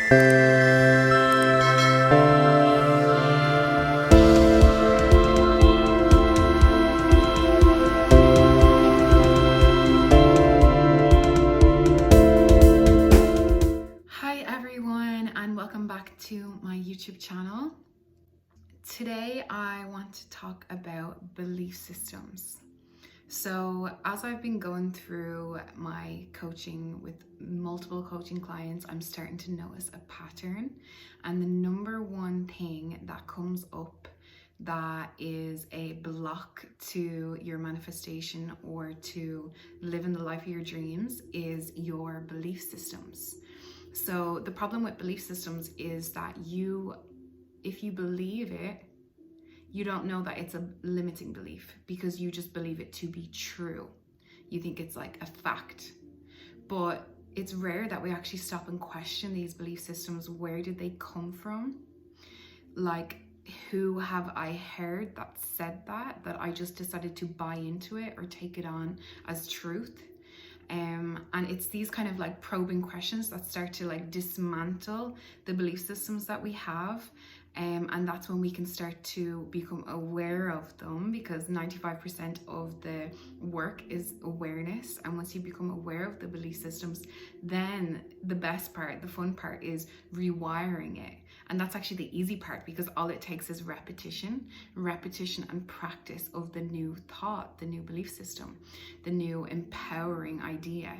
Hi everyone, and welcome back to my YouTube channel. Today I want to talk about belief systems. So as I've been going through my coaching with multiple coaching clients, I'm starting to notice a pattern, and the number one thing that comes up that is a block to your manifestation or to living the life of your dreams is your belief systems. So the problem with belief systems is that if you believe it, you don't know that it's a limiting belief because you just believe it to be true. You think it's like a fact. But it's rare that we actually stop and question these belief systems. Where did they come from? Like, who have I heard that said that I just decided to buy into it or take it on as truth? And it's these kind of like probing questions that start to like dismantle the belief systems that we have. And that's when we can start to become aware of them, because 95% of the work is awareness. And once you become aware of the belief systems, then the best part, the fun part, is rewiring it. And that's actually the easy part, because all it takes is repetition and practice of the new thought, the new belief system, the new empowering idea.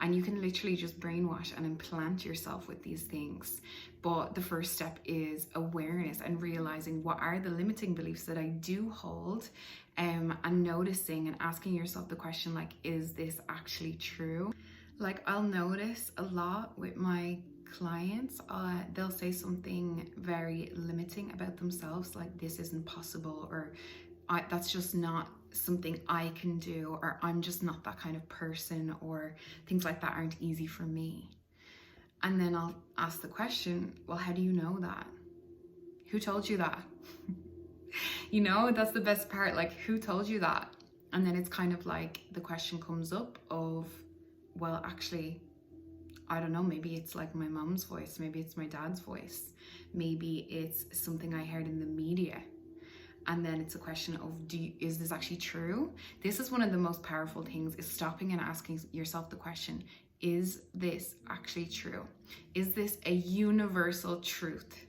And you can literally just brainwash and implant yourself with these things. But the first step is awareness and realizing what are the limiting beliefs that I do hold, and noticing and asking yourself the question, like, is this actually true? Like, I'll notice a lot with my clients, they'll say something very limiting about themselves, like this isn't possible, or that's just not something I can do, or I'm just not that kind of person, or things like that aren't easy for me. And then I'll ask the question, well, how do you know that? Who told you that? You know, that's the best part, like, who told you that? And then it's kind of like the question comes up of, well, actually, I don't know, maybe it's like my mom's voice, maybe it's my dad's voice, maybe it's something I heard in the media. And then it's a question of, is this actually true? This is one of the most powerful things, is stopping and asking yourself the question, is this actually true? Is this a universal truth?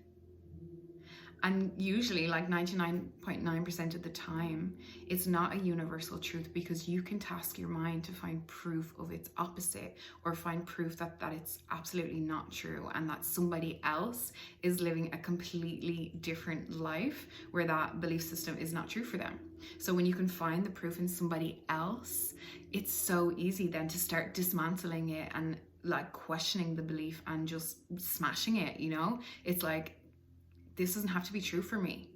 And usually, like 99.9% of the time, it's not a universal truth, because you can task your mind to find proof of its opposite, or find proof that it's absolutely not true, and that somebody else is living a completely different life where that belief system is not true for them. So when you can find the proof in somebody else, it's so easy then to start dismantling it and like questioning the belief and just smashing it, you know? It's like, this doesn't have to be true for me.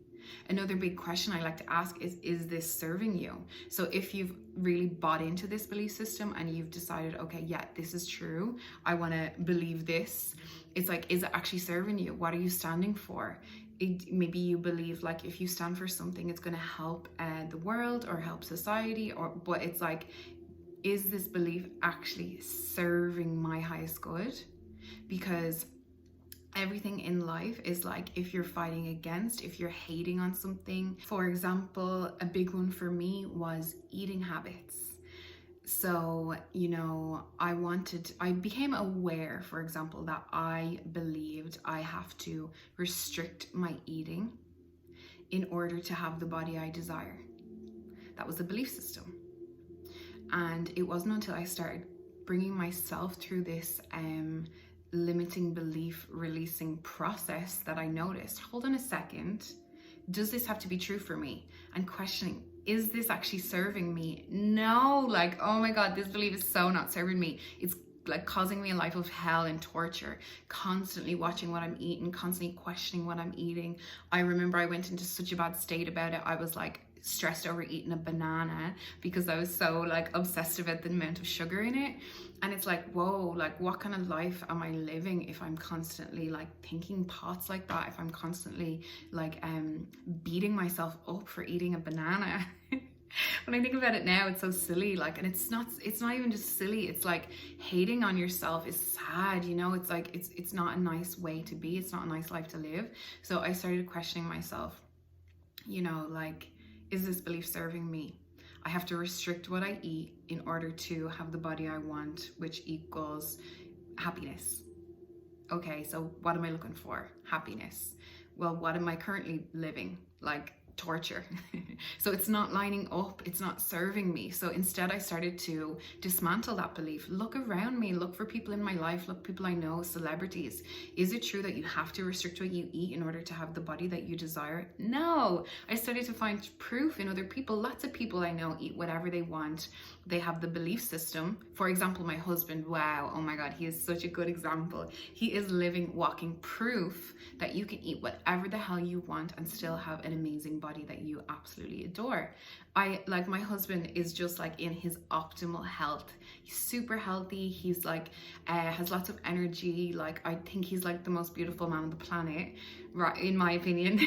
Another big question I like to ask is this serving you? So if you've really bought into this belief system and you've decided, okay, yeah, this is true, I want to believe this, it's like, is it actually serving you? What are you standing for? Maybe you believe like if you stand for something, it's going to help the world or help society, but it's like, is this belief actually serving my highest good? Because everything in life is like, if you're fighting against, if you're hating on something. For example, a big one for me was eating habits. So, you know, I became aware, for example, that I believed I have to restrict my eating in order to have the body I desire. That was the belief system. And it wasn't until I started bringing myself through this limiting belief releasing process that I noticed, hold on a second, does this have to be true for me? And questioning, is this actually serving me? No, like, oh my God, this belief is so not serving me. It's like causing me a life of hell and torture, constantly watching what I'm eating, constantly questioning what I'm eating. I remember I went into such a bad state about it. I was like stressed over eating a banana because I was so like obsessed about the amount of sugar in it. And it's like, whoa, like what kind of life am I living if I'm constantly like thinking thoughts like that, if I'm constantly like beating myself up for eating a banana? When I think about it now, it's so silly. Like, and it's not even just silly. It's like hating on yourself is sad, you know? It's like, it's not a nice way to be. It's not a nice life to live. So I started questioning myself, you know, like, is this belief serving me? I have to restrict what I eat in order to have the body I want, which equals happiness. Okay, so what am I looking for? Happiness. Well, what am I currently living? Like, torture. So it's not lining up, it's not serving me. So instead I started to dismantle that belief. Look around me, look for people in my life, look people I know, celebrities. Is it true that you have to restrict what you eat in order to have the body that you desire? No. I started to find proof in other people. Lots of people I know eat whatever they want. They have the belief system. For example, my husband, wow, oh my God, he is such a good example. He is living, walking proof that you can eat whatever the hell you want and still have an amazing body that you absolutely adore. My husband is just like in his optimal health. He's super healthy. He's like, has lots of energy. Like, I think he's like the most beautiful man on the planet, right, in my opinion.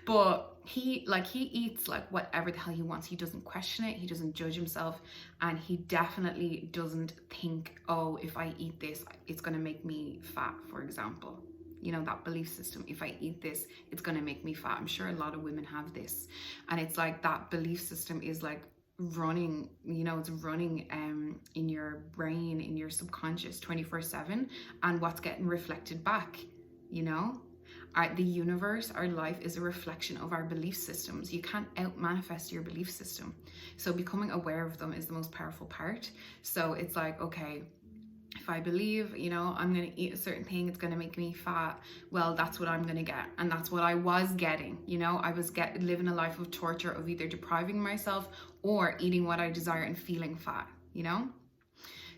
But he eats like whatever the hell he wants. He doesn't question it. He doesn't judge himself. And he definitely doesn't think, oh, if I eat this, it's going to make me fat, for example. You know, that belief system, if I eat this, it's going to make me fat. I'm sure a lot of women have this. And it's like that belief system is like running, you know, it's running in your brain, in your subconscious 24/7. And what's getting reflected back, you know? The universe, our life is a reflection of our belief systems. You can't out-manifest your belief system. So becoming aware of them is the most powerful part. So it's like, okay, if I believe, you know, I'm going to eat a certain thing, it's going to make me fat, well, that's what I'm going to get. And that's what I was getting, you know, I was living a life of torture, of either depriving myself or eating what I desire and feeling fat, you know?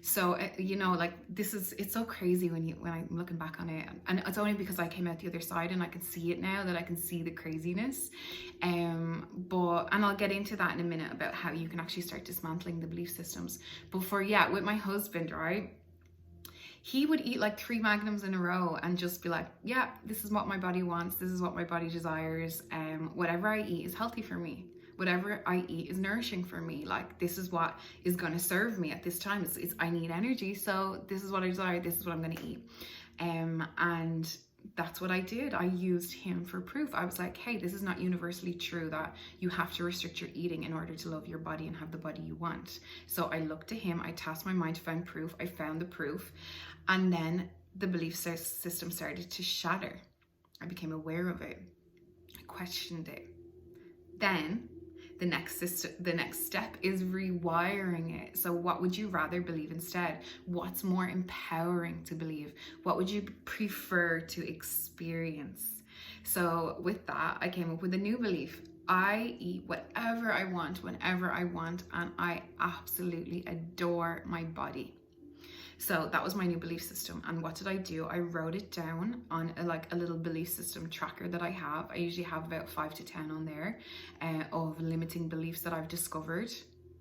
So, you know, like it's so crazy when I'm looking back on it, and it's only because I came out the other side and I can see it now, that I can see the craziness. And I'll get into that in a minute about how you can actually start dismantling the belief systems. But with my husband, right? He would eat like 3 magnums in a row and just be like, yeah, this is what my body wants. This is what my body desires. Whatever I eat is healthy for me. Whatever I eat is nourishing for me. Like, this is what is going to serve me at this time. I need energy. So this is what I desire. This is what I'm going to eat. And that's what I did. I used him for proof. I was like, hey, this is not universally true that you have to restrict your eating in order to love your body and have the body you want. So I looked to him, I tasked my mind to find proof. I found the proof. And then the belief system started to shatter. I became aware of it. I questioned it. Then the next step is rewiring it. So what would you rather believe instead? What's more empowering to believe? What would you prefer to experience? So with that, I came up with a new belief. I eat whatever I want, whenever I want, and I absolutely adore my body. So that was my new belief system. And what did I do? I wrote it down on a little belief system tracker that I have. I usually have about 5 to 10 on there of limiting beliefs that I've discovered,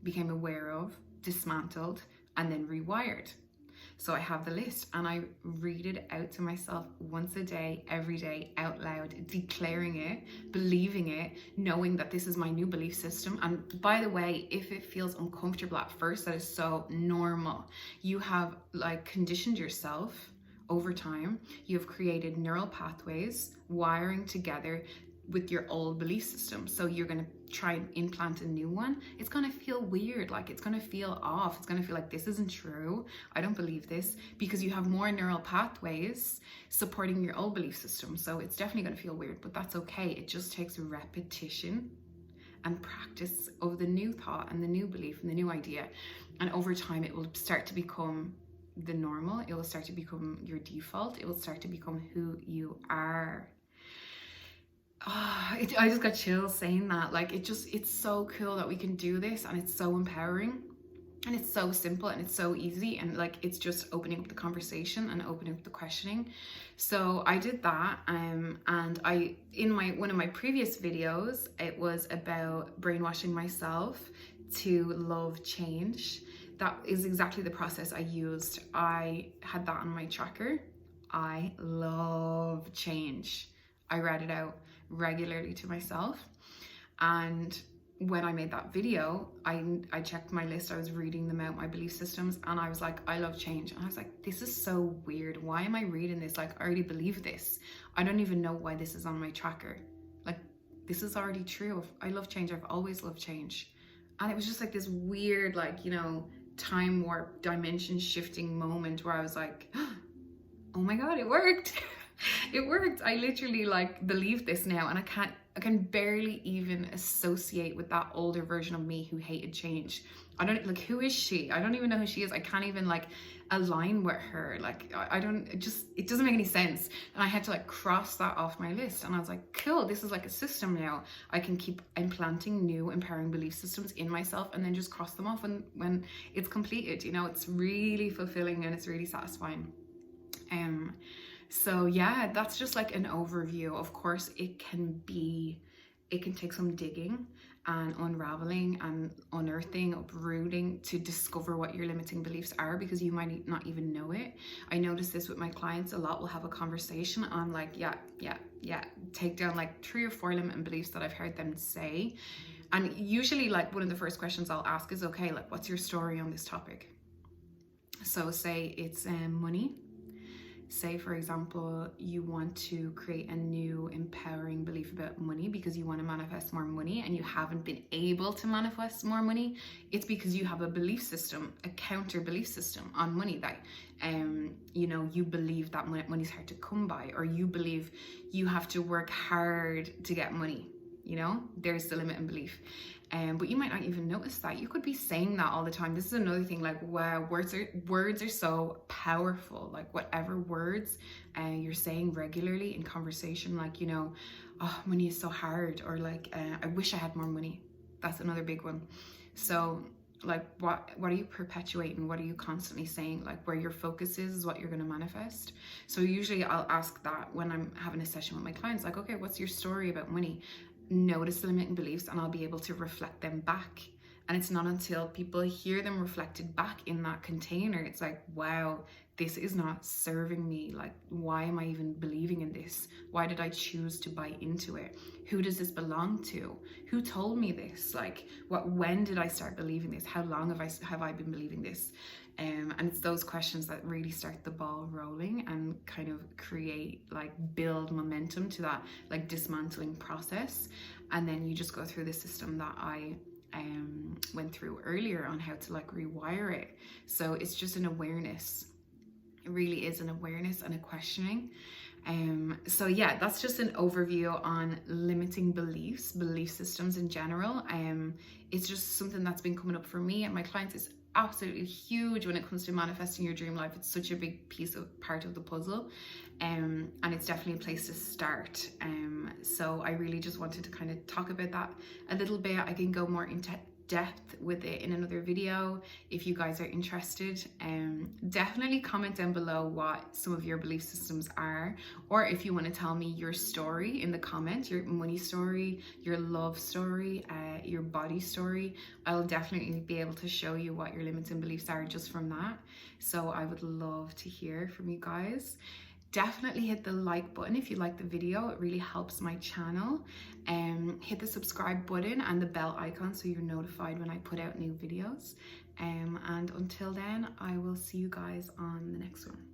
became aware of, dismantled, and then rewired. So I have the list and I read it out to myself once a day, every day, out loud, declaring it, believing it, knowing that this is my new belief system. And by the way, if it feels uncomfortable at first, that is so normal. You have like conditioned yourself over time. You have created neural pathways wiring together with your old belief system. So you're going to try and implant a new one. It's going to feel weird. Like, it's going to feel off. It's going to feel like, this isn't true. I don't believe this, because you have more neural pathways supporting your old belief system. So it's definitely going to feel weird, but that's okay. It just takes repetition and practice of the new thought and the new belief and the new idea. And over time, it will start to become the normal. It will start to become your default. It will start to become who you are. I just got chills saying that. Like, it's so cool that we can do this, and it's so empowering, and it's so simple, and it's so easy, and like, it's just opening up the conversation and opening up the questioning. So I did that, and in one of my previous videos, it was about brainwashing myself to love change. That is exactly the process I used. I had that on my tracker. I love change. I read it out regularly to myself, and when I made that video, I checked my list, I was reading them out, my belief systems, and I was like, I love change. And I was like, this is so weird. Why am I reading this? Like, I already believe this. I don't even know why this is on my tracker. Like, this is already true. I love change. I've always loved change. And it was just like this weird, like, you know, time warp, dimension shifting moment where I was like, oh my God, it worked. It worked. I literally like believe this now, and I can barely even associate with that older version of me who hated change. I don't, like, who is she? I don't even know who she is. I can't even like align with her. Like, I don't, it doesn't make any sense. And I had to like cross that off my list, and I was like, cool, this is like a system now. I can keep implanting new empowering belief systems in myself and then just cross them off when it's completed. You know, it's really fulfilling and it's really satisfying. So yeah, that's just like an overview. Of course, it can take some digging and unraveling and unearthing, uprooting to discover what your limiting beliefs are, because you might not even know it. I notice this with my clients a lot. We'll have a conversation on like, yeah, take down like 3 or 4 limiting beliefs that I've heard them say. And usually like one of the first questions I'll ask is, okay, like, what's your story on this topic? So say it's money. Say, for example, you want to create a new empowering belief about money because you want to manifest more money and you haven't been able to manifest more money. It's because you have a belief system, a counter belief system on money that, you know, you believe that money's hard to come by, or you believe you have to work hard to get money. You know, there's the limiting belief. But you might not even notice that. You could be saying that all the time. This is another thing, like, wow, words are so powerful. Like, whatever words you're saying regularly in conversation, like, you know, oh, money is so hard, or like, I wish I had more money. That's another big one. So like, what are you perpetuating? What are you constantly saying? Like, where your focus is what you're going to manifest. So usually I'll ask that when I'm having a session with my clients, like, okay, what's your story about money? Notice the limiting beliefs, and I'll be able to reflect them back. And it's not until people hear them reflected back in that container, it's like, wow, this is not serving me. Like, why am I even believing in this? Why did I choose to buy into it? Who does this belong to? Who told me this? Like, when did I start believing this? How long have I been believing this? And it's those questions that really start the ball rolling and kind of create, like, build momentum to that like dismantling process. And then you just go through the system that I went through earlier on how to like rewire it. So it's just an awareness. It really is an awareness and a questioning. So yeah, that's just an overview on limiting beliefs, belief systems in general. It's just something that's been coming up for me and my clients. Is absolutely huge when it comes to manifesting your dream life. It's such a big part of the puzzle, and it's definitely a place to start. So I really just wanted to kind of talk about that a little bit. I can go more into depth with it in another video if you guys are interested. Definitely comment down below what some of your belief systems are, or if you want to tell me your story in the comment, your money story, your love story, your body story. I'll definitely be able to show you what your limiting beliefs are just from that. So I would love to hear from you guys. Definitely hit the like button if you like the video. It really helps my channel. Hit the subscribe button and the bell icon so you're notified when I put out new videos. And until then, I will see you guys on the next one.